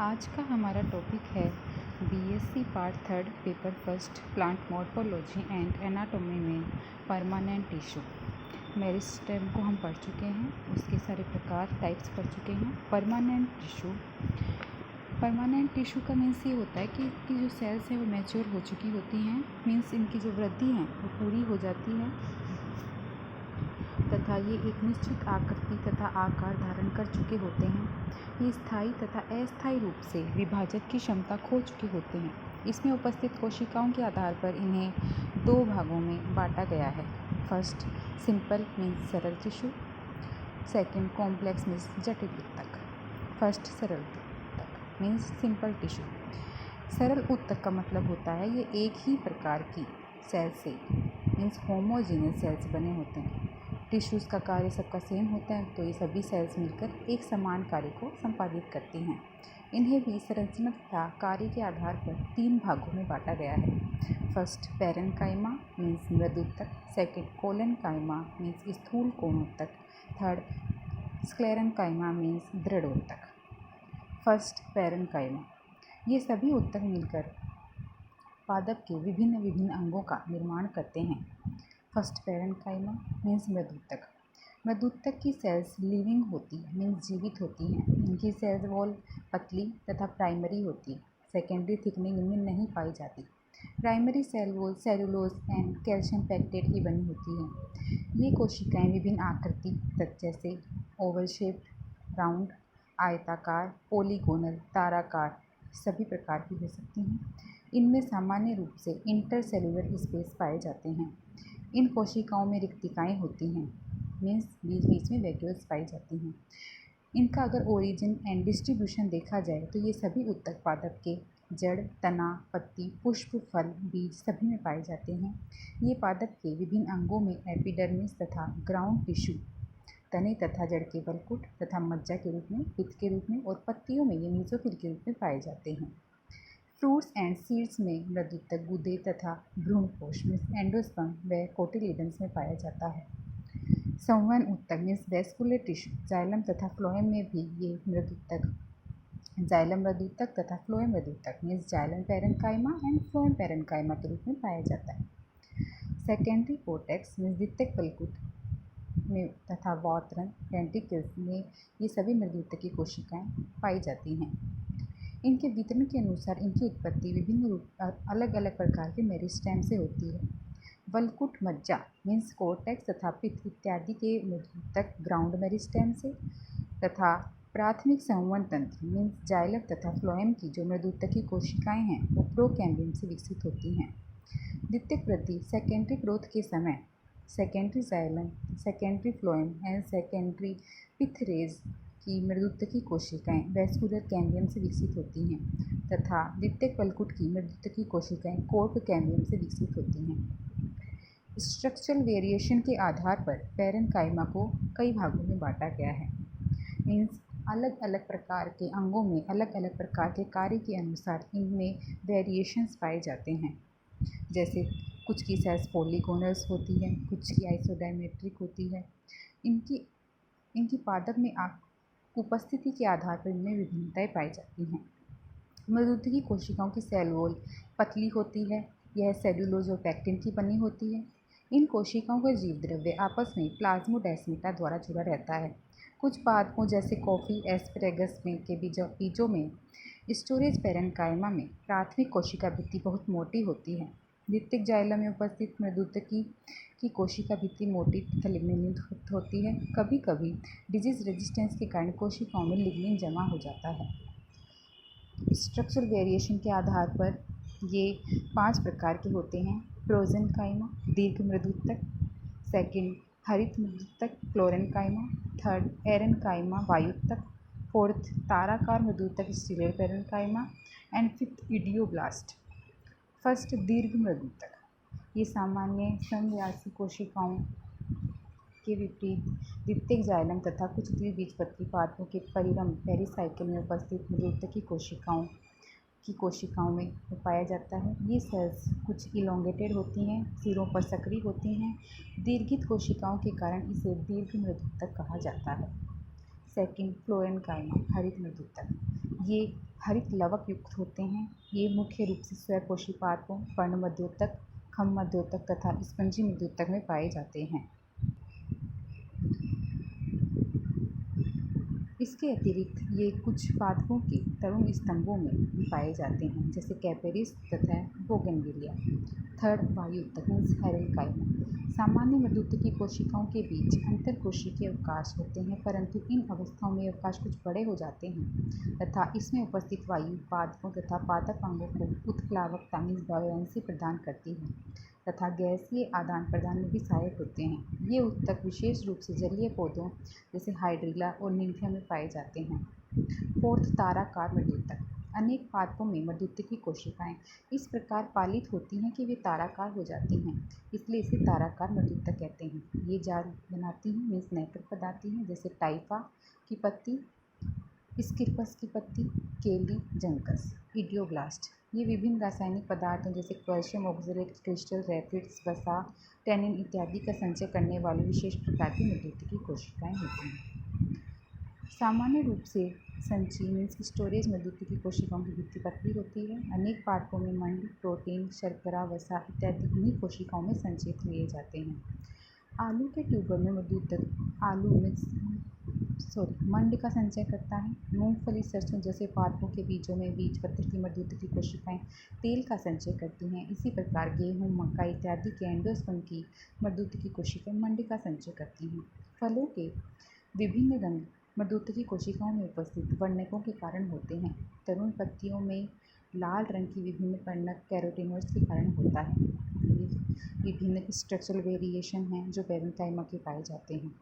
आज का हमारा टॉपिक है BSc part third paper first plant morphology and anatomy में परमानेंट टिश्यू। मेरिस्टेम को हम पढ़ चुके हैं, उसके सारे प्रकार टाइप्स पढ़ चुके हैं। परमानेंट टिश्यू का मीन्स ये होता है कि इनकी जो सेल्स हैं वो मैच्योर हो चुकी होती हैं, मीन्स इनकी जो वृद्धि है वो पूरी हो जाती है तथा ये एक निश्चित आकृति तथा आकार धारण कर चुके होते हैं। ये स्थायी तथा अस्थायी रूप से विभाजन की क्षमता खो चुके होते हैं। इसमें उपस्थित कोशिकाओं के आधार पर इन्हें दो भागों में बांटा गया है। फर्स्ट सिंपल मीन्स सरल टिश्यू, सेकंड कॉम्प्लेक्स मीन्स जटिल ऊतक। फर्स्ट सरल ऊतक मीन्स सिंपल टिश्यू। सरल ऊतक का मतलब होता है ये एक ही प्रकार की सेल से मीन्स होमोजीनियस सेल्स बने होते हैं। टिश्यूज़ का कार्य सबका सेम होता है, तो ये सभी सेल्स मिलकर एक समान कार्य को संपादित करती हैं। इन्हें भी संरचना तथा कार्य के आधार पर तीन भागों में बांटा गया है। फर्स्ट पैरेन्काइमा मीन्स मृदुतक, सेकंड कोलेनकाइमा मीन्स स्थूल कोणोत्तक, थर्ड स्क्लेरेन्काइमा मीन्स दृढ़ोत्तक। फर्स्ट पैरेन्काइमा, ये सभी ऊतक मिलकर पादप के विभिन्न अंगों का निर्माण करते हैं। फर्स्ट पैरेन्काइमा मीन्स मृदुतक। मृदुतक की सेल्स लिविंग होती है मीन्स जीवित होती हैं। इनकी सेल्स वॉल पतली तथा प्राइमरी होती है, सेकेंडरी थिकनिंग इनमें नहीं पाई जाती। Primary cell wall cellulose and calcium pectate की बनी होती हैं। ये कोशिकाएं विभिन्न आकृति जैसे ओवल शेप्ड, राउंड, आयताकार, पोलीगोनल, ताराकार सभी प्रकार की हो सकती हैं। इनमें सामान्य रूप से इंटरसेलुलर स्पेस पाए जाते हैं। इन कोशिकाओं में रिक्तिकाएँ होती हैं मीन्स बीच बीच में वैक्यूल्स पाई जाती हैं। इनका अगर ओरिजिन एंड डिस्ट्रीब्यूशन देखा जाए तो ये सभी ऊतक पादप के जड़, तना, पत्ती, पुष्प, फल, बीज सभी में पाए जाते हैं। ये पादप के विभिन्न अंगों में एपिडर्मिस तथा ग्राउंड टिश्यू, तने तथा जड़ के वलकुट तथा मज्जा के रूप में, पित्त के रूप में और पत्तियों में ये मेसोफिल के रूप में पाए जाते हैं। फ्रूट्स एंड सीड्स में मृदुतक गुदे तथा भ्रूणकोश में एंडोस्पर्म व कोटिलिडन्स में पाया जाता है। संवहन ऊतक मीन्स वेस्कुलर टिश्यू, जाइलम तथा फ्लोएम में भी ये मृदुतक, जाइलम मृदुतक तथा फ्लोएम मृदुतक means xylem parenchyma and phloem parenchyma के रूप में पाया जाता है। सेकेंडरी कोर्टेक्स मीन्स द्वितीयक वलकुट में तथा वॉटरन डेंटिकल्स में ये सभी मृदुतक की कोशिकाएं पाई जाती हैं। इनके वितरण के अनुसार इनकी उत्पत्ति विभिन्न अलग अलग प्रकार के मेरिस्टेम से होती है। वलकुट मज्जा मीन्स कोर्टेक्स तथा पित्त इत्यादि के मृदुतक ग्राउंड मेरिस्टेम से तथा प्राथमिक संवहन तंत्र मीन्स जाइलम तथा फ्लोएम की जो मृदुतक की कोशिकाएं हैं वो प्रोकैम्बियम से विकसित होती हैं। द्वितीयक वृद्धि सेकेंडरी ग्रोथ के समय secondary xylem, secondary phloem and secondary pith rays की मृदुतकी कोशिकाएं वेस्कुलर कैम्बियम से विकसित होती हैं तथा द्वितीयक वलकुट की मृदुतकी कोशिकाएं कोर्क कैम्बियम से विकसित होती हैं। स्ट्रक्चरल वेरिएशन के आधार पर पैरेन्काइमा को कई भागों में बांटा गया है मीन्स अलग अलग प्रकार के अंगों में अलग अलग प्रकार के कार्य के अनुसार इनमें वेरिएशंस पाए जाते हैं। जैसे कुछ की सेल्स पोलीगोनल्स होती है, कुछ की आइसोडायमेट्रिक होती है। इनकी पादप में उपस्थिति के आधार पर इनमें विभिन्नताएं पाई जाती हैं। मृदुतकी कोशिकाओं की सेल वॉल पतली होती है, यह सेल्यूलोज और पैक्टिन की बनी होती है। इन कोशिकाओं का जीव द्रव्य आपस में प्लाज्मोडेस्माटा द्वारा जुड़ा रहता है। कुछ पादपों जैसे कॉफ़ी एस्परेगस में के बीजों में स्टोरेज पैरेन्काइमा में प्राथमिक कोशिका भित्ति बहुत मोटी होती है। द्वितीयक जाइलम में उपस्थित मृदुतकी की कोशिका भित्ति मोटी तथा लिग्निन होती है। कभी कभी डिजीज रेजिस्टेंस के कारण कोशिकाओं में लिग्निन जमा हो जाता है। स्ट्रक्चरल वेरिएशन के आधार पर ये 5 प्रकार के होते हैं। प्रोजेन्काइमा दीर्घ मृदुतक, सेकंड हरित मृदुतक क्लोरेन्काइमा, थर्ड एरेन्काइमा वायुतक, फोर्थ ताराकार मृदुतक stellate parenchyma and fifth idioblast. First दीर्घ मृदुतक, ये सामान्य समव्यासी कोशिकाओं के विपरीत द्वितीयक जाइलम तथा कुछ द्विबीजपत्री पादपों के परिरम पेरिसाइकिल में उपस्थित मृदुतक की कोशिकाओं में पाया जाता है। ये सेल्स कुछ इलोंगेटेड होती हैं, सिरों पर सक्रिय होती हैं। दीर्घित कोशिकाओं के कारण इसे दीर्घ मृदुतक कहा जाता है। सेकंड फ्लोएन्काइमा हरित मृदुतक, ये हरित लवक युक्त होते हैं। ये मुख्य रूप से स्वपोषी पादपों, पर्ण मध्योतक, खम मध्योतक तथा स्पंजी मध्योतक में पाए जाते हैं। इसके अतिरिक्त ये कुछ पादपों के तरुण स्तंभों में भी पाए जाते हैं, जैसे कैपेरिस तथा बोगनविलिया। थर्ड, वायु उत्तक मीन्स हेरेनकाइमा। सामान्य मध्युतकी कोशिकाओं के बीच अंतरकोशिकीय अवकाश होते हैं, परंतु इन अवस्थाओं में अवकाश कुछ बड़े हो जाते हैं तथा इसमें उपस्थित वायु पादपों तथा पादप अंगों को उत्प्लावकता मीन्स बॉयंसी प्रदान करती है तथा गैसीय आदान प्रदान में भी सहायक होते हैं। ये उत्तक विशेष रूप से जलीय पौधों जैसे हाइड्रिला और निम्फिया में पाए जाते हैं। फोर्थ, ताराकार मध्युतक। अनेक पादपों में मध्युतकी कोशिकाएं इस प्रकार पालित होती हैं कि वे ताराकार हो जाती हैं, इसलिए इसे ताराकार मध्युतक कहते हैं। ये जाल बनाती हैं मीन्स नेटवर्क बनाती हैं, जैसे टाइफा की पत्ती, स्किर्पस की पत्ती, केली, जंकस, इडियोब्लास्ट। ये विभिन्न रासायनिक पदार्थों जैसे कैल्शियम ऑक्सलेट क्रिस्टल, रैपिड्स, वसा, टैनिन इत्यादि का संचय करने वाली विशेष प्रकार की मध्युतकी कोशिकाएं होती हैं। सामान्य रूप से संचयी मीन्स स्टोरेज मध्युतकी कोशिकाओं की भित्ति पतली होती है। अनेक पादपों में मंड, प्रोटीन, शर्करा, वसा इत्यादि इन्हीं कोशिकाओं में संचित किए जाते हैं। आलू के ट्यूबर में मध्युतक मंड का संचय करता है। मूंगफली, सरसों जैसे पादपों के बीजों में बीज पत्र की मध्युतकी कोशिकाएं तेल का संचय करती हैं। इसी प्रकार गेहूं, मक्का इत्यादि के एंडोस्पर्म की मध्युतकी कोशिकाएं मंड का संचय करती हैं। फलों के विभिन्न रंग मध्युतकी कोशिकाओं में उपस्थित वर्णकों के कारण होते हैं। तरुण पत्तियों में लाल रंग की विभिन्न वर्णक कैरोटीनॉइड्स के कारण होता है। ये विभिन्न स्ट्रक्चरल वेरिएशन हैं जो पैरेन्काइमा के पाए जाते हैं।